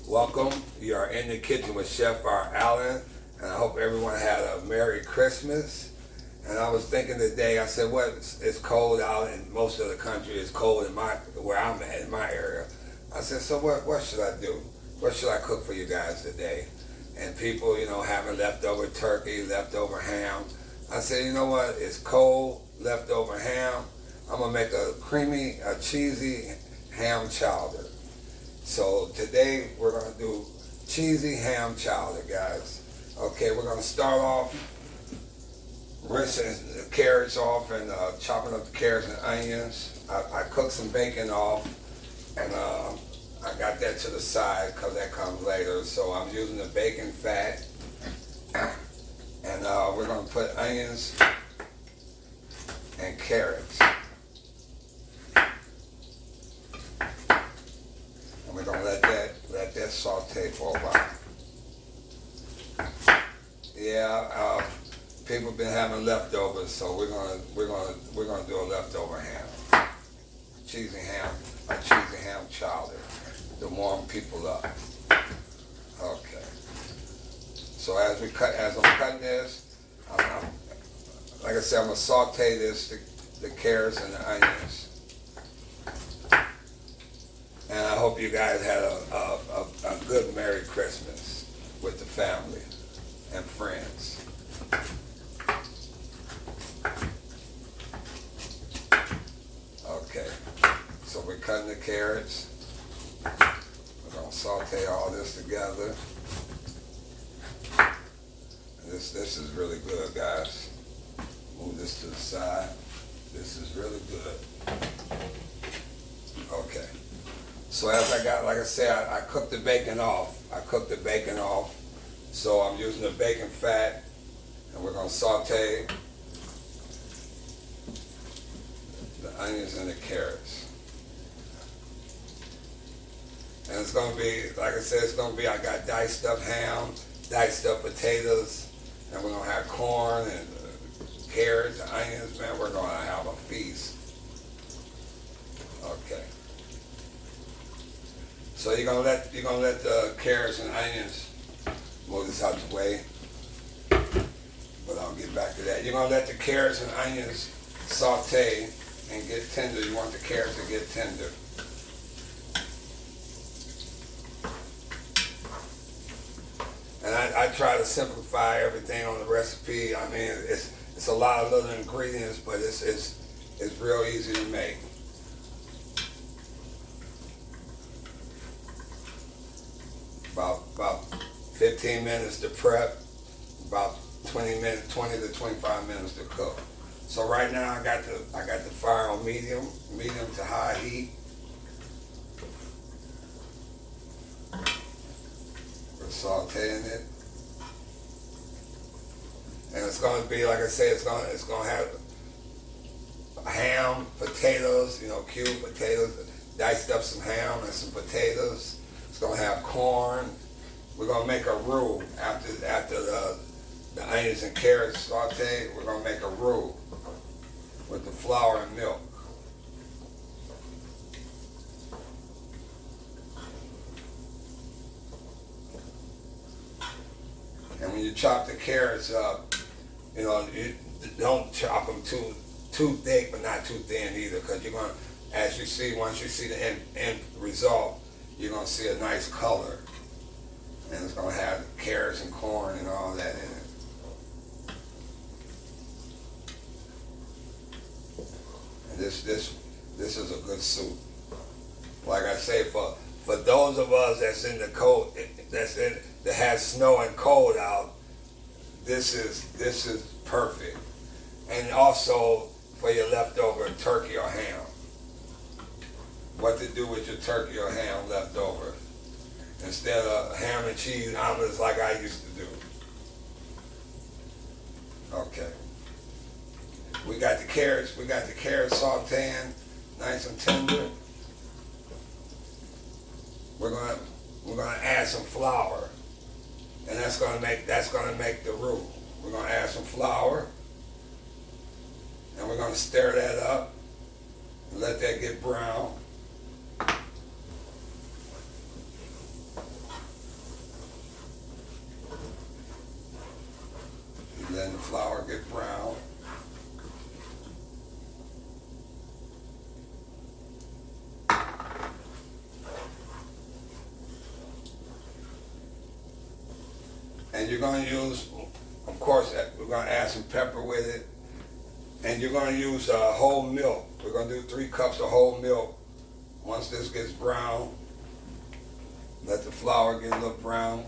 Welcome. You are in the kitchen with Chef R. Allen, and I hope everyone had a Merry Christmas. And I was thinking today, I said, what? It's cold out, and most of the country is cold in where I'm at, in my area. I said, so what should I do? What should I cook for you guys today? And people, having leftover turkey, leftover ham. I said, you know what? It's cold, leftover ham. I'm gonna make a cheesy ham chowder. So today we're gonna do cheesy ham chowder, guys. Okay, we're gonna start off rinsing the carrots off and chopping up the carrots and onions. I cooked some bacon off, and I got that to the side because that comes later. So I'm using the bacon fat, and we're gonna put onions and carrots. We're gonna let that saute for a while. Yeah, people been having leftovers, so we're gonna do a leftover ham, a cheesy ham chowder to warm people up. Okay. So as I'm cutting this, like I said, I'm gonna saute the carrots and the onions. And I hope you guys had a good Merry Christmas with the family and friends. Okay, so we're cutting the carrots. We're gonna saute all this together. This is really good, guys. Move this to the side. This is really good. Okay. So as like I said, I cooked the bacon off. So I'm using the bacon fat, and we're gonna saute the onions and the carrots. And it's gonna be, like I said, I got diced up ham, diced up potatoes, and we're gonna have corn and carrots and onions. Man, we're gonna have a feast. Okay. So you're gonna let the carrots and onions move this out the way, but I'll get back to that. You're gonna let the carrots and onions saute and get tender. You want the carrots to get tender. And I try to simplify everything on the recipe. I mean, it's a lot of little ingredients, but it's real easy to make. About 15 minutes to prep, about 20 to 25 minutes to cook. So right now I got the fire on medium to high heat. We're sauteing it, and it's going to be, like I say, it's going to have ham, potatoes, cubed potatoes, diced up some ham and some potatoes. It's gonna have corn. We're gonna make a roux after the onions and carrots saute. We're gonna make a roux with the flour and milk. And when you chop the carrots up, you don't chop them too thick, but not too thin either, because you're gonna, once you see the end result, you're going to see a nice color, and it's going to have carrots and corn and all that in it. And this is a good soup. Like I say, for those of us that's in the cold, that has snow and cold out, this is perfect. And also for your leftover turkey or ham. What to do with your turkey or ham left over instead of ham and cheese omelets like I used to do. Okay. We got the carrots sauteing nice and tender. We're gonna add some flour, and that's gonna make the roux. We're gonna add some flour, and we're gonna stir that up and let that get brown. And you're gonna use, of course, we're gonna add some pepper with it. And you're gonna use whole milk. We're gonna do 3 cups of whole milk. Once this gets brown, let the flour get a little brown.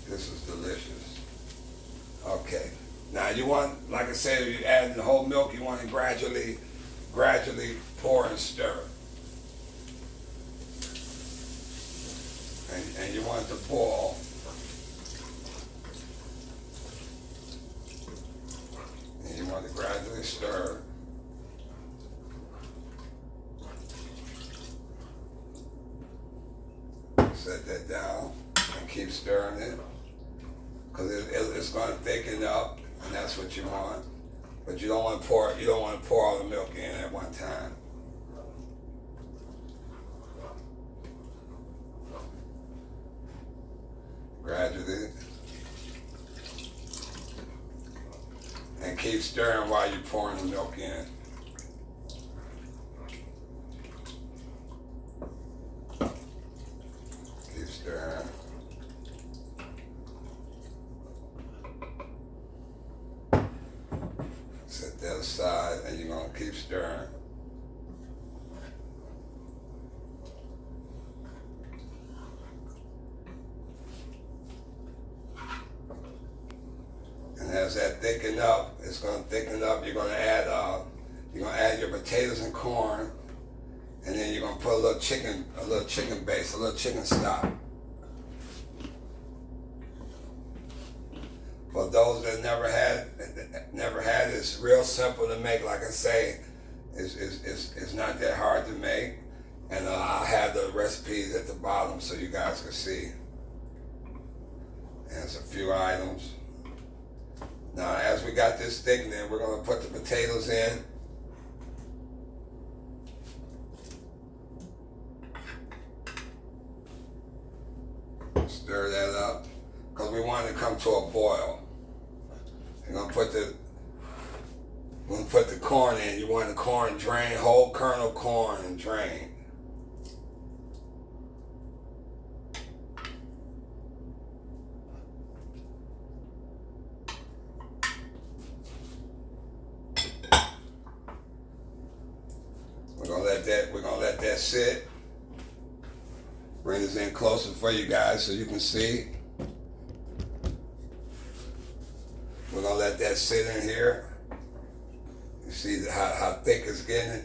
This is delicious. Okay. Now you want, like I said, if you add the whole milk, you want to gradually pour and stir. And you want it to boil. And you want to gradually stir. Set that down and keep stirring it, because it's going to thicken up, and that's what you want. But you don't want to pour all the milk in at one time. Gradually. And keep stirring while you're pouring the milk in. Keep stirring. Set that aside, and you're going to keep stirring. As that thicken up, it's going to thicken up. You're going to add your potatoes and corn, and then you're going to put a little chicken base, a little chicken stock. For those that never had it, it's real simple to make. Like I say, it's not that hard to make, and I'll have the recipes at the bottom so you guys can see. And it's a few items. Now, as we got this thickening, we're going to put the potatoes in. Stir that up, because we want it to come to a boil. You're going to put the corn in. You want the corn drained, whole kernel corn and drained. We're gonna let that sit. Bring this in closer for you guys so you can see. We're gonna let that sit in here. You see how thick it's getting.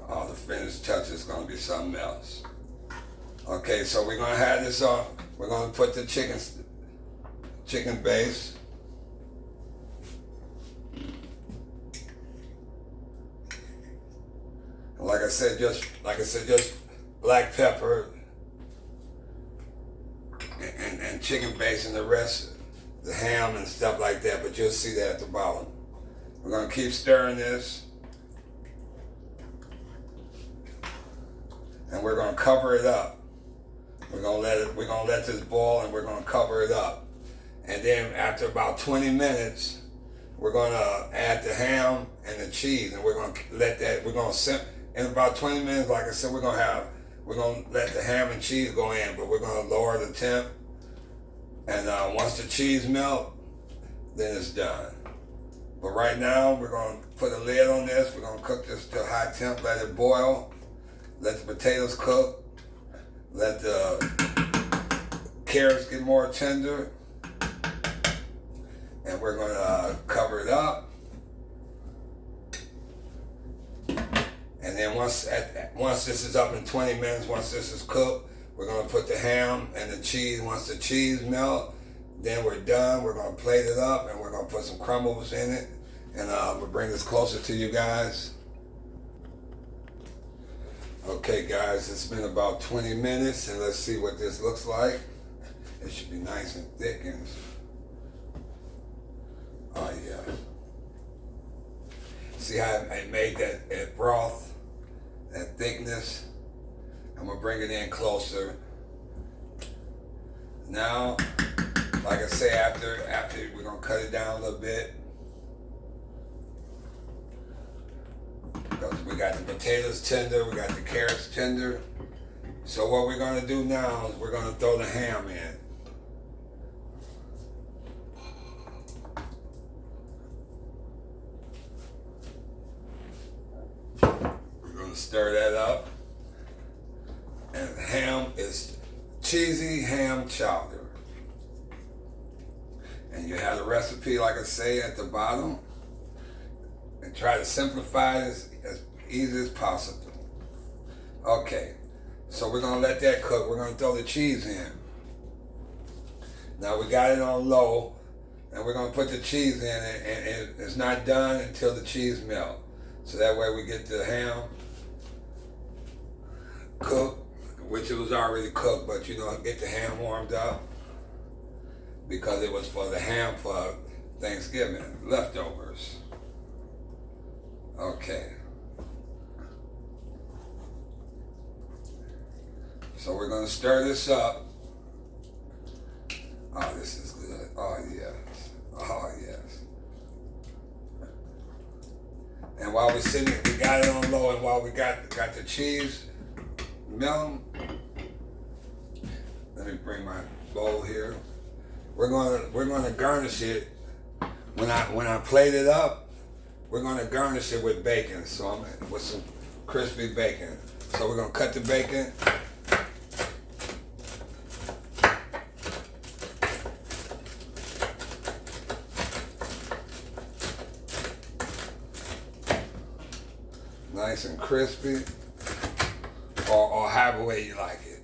All the finished touch is gonna be something else. Okay, so we're gonna have this on. We're gonna put the chicken base. Like I said, just black pepper and chicken base, and the rest, the ham and stuff like that, but you'll see that at the bottom. We're gonna keep stirring this, and we're gonna cover it up. We're gonna let this boil, and we're gonna cover it up. And then after about 20 minutes, we're gonna add the ham and the cheese, and we're gonna simmer. In about 20 minutes, like I said, we're gonna let the ham and cheese go in, but we're gonna lower the temp. And once the cheese melt, then it's done. But right now, we're gonna put a lid on this. We're gonna cook this to high temp, let it boil, let the potatoes cook, let the carrots get more tender, and we're gonna cover it up. And then once this is up in 20 minutes, once this is cooked, we're gonna put the ham and the cheese. Once the cheese melt, then we're done. We're gonna plate it up, and we're gonna put some crumbles in it, and we'll bring this closer to you guys. Okay, guys, it's been about 20 minutes, and let's see what this looks like. It should be nice and thickened. Oh yeah. See how I made that broth? That thickness, and we'll bring it in closer. Now, like I say, after we're gonna cut it down a little bit. because we got the potatoes tender, we got the carrots tender. So what we're gonna do now is we're gonna throw the ham in. We're gonna stir that up. And ham is cheesy ham chowder. And you have the recipe, like I say, at the bottom. And try to simplify this as easy as possible. Okay, so we're gonna let that cook. We're gonna throw the cheese in. Now we got it on low, and we're gonna put the cheese in, and it's not done until the cheese melts. So that way we get the ham cooked, which it was already cooked, but you know, get the ham warmed up because it was for the ham for Thanksgiving, leftovers. Okay. So we're gonna stir this up. Oh, this is good. Oh, yes. Oh, yes. And while we're sitting, we got it on low, and while we got the cheese melting, let me bring my bowl here. We're gonna garnish it. When I plate it up, we're gonna garnish it with bacon. So I'm with some crispy bacon. So we're gonna cut the bacon. Nice and crispy, or however way you like it.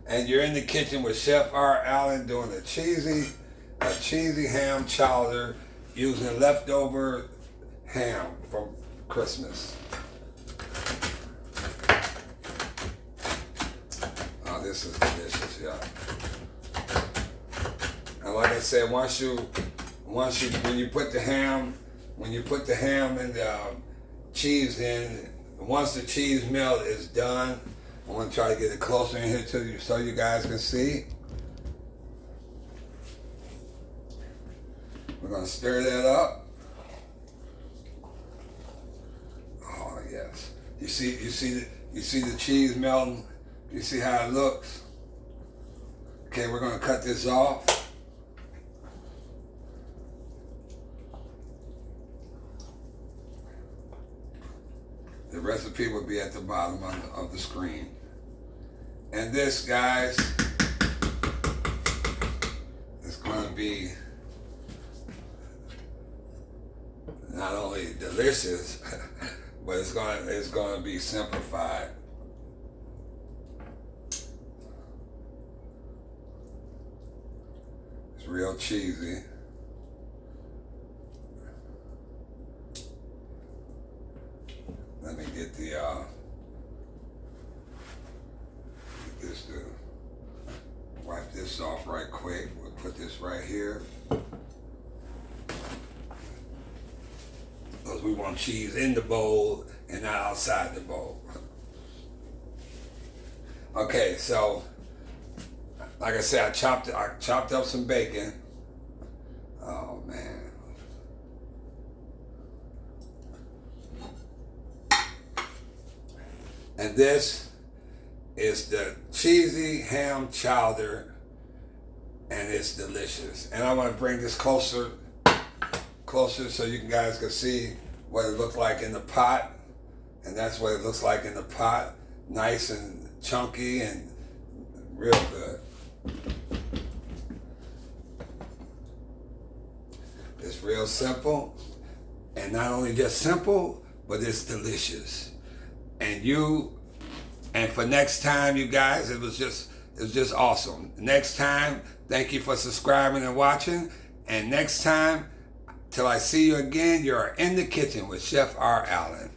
And you're in the kitchen with Chef R. Allen doing a cheesy ham chowder using leftover ham from Christmas. Oh, this is delicious, y'all. And like I said, when you put the ham and the cheese in, once the cheese melt is done, I want to try to get it closer in here to you so you guys can see. We're gonna stir that up. Oh yes, you see the cheese melting. You see how it looks. Okay, we're gonna cut this off. The recipe will be at the bottom of the screen. And this, guys, is going to be not only delicious, but it's going to be simplified. It's real cheesy. Let me get the wipe this off right quick. We'll put this right here because we want cheese in the bowl and not outside the bowl. Okay, so like I said, I chopped up some bacon. Oh man. And this is the cheesy ham chowder, and it's delicious. And I want to bring this closer so you guys can see what it looks like in the pot. And that's what it looks like in the pot. Nice and chunky and real good. It's real simple, and not only just simple, but it's delicious. And for next time, you guys, it was just awesome. Next time, thank you for subscribing and watching. And next time, till I see you again, you're in the kitchen with Chef R. Allen.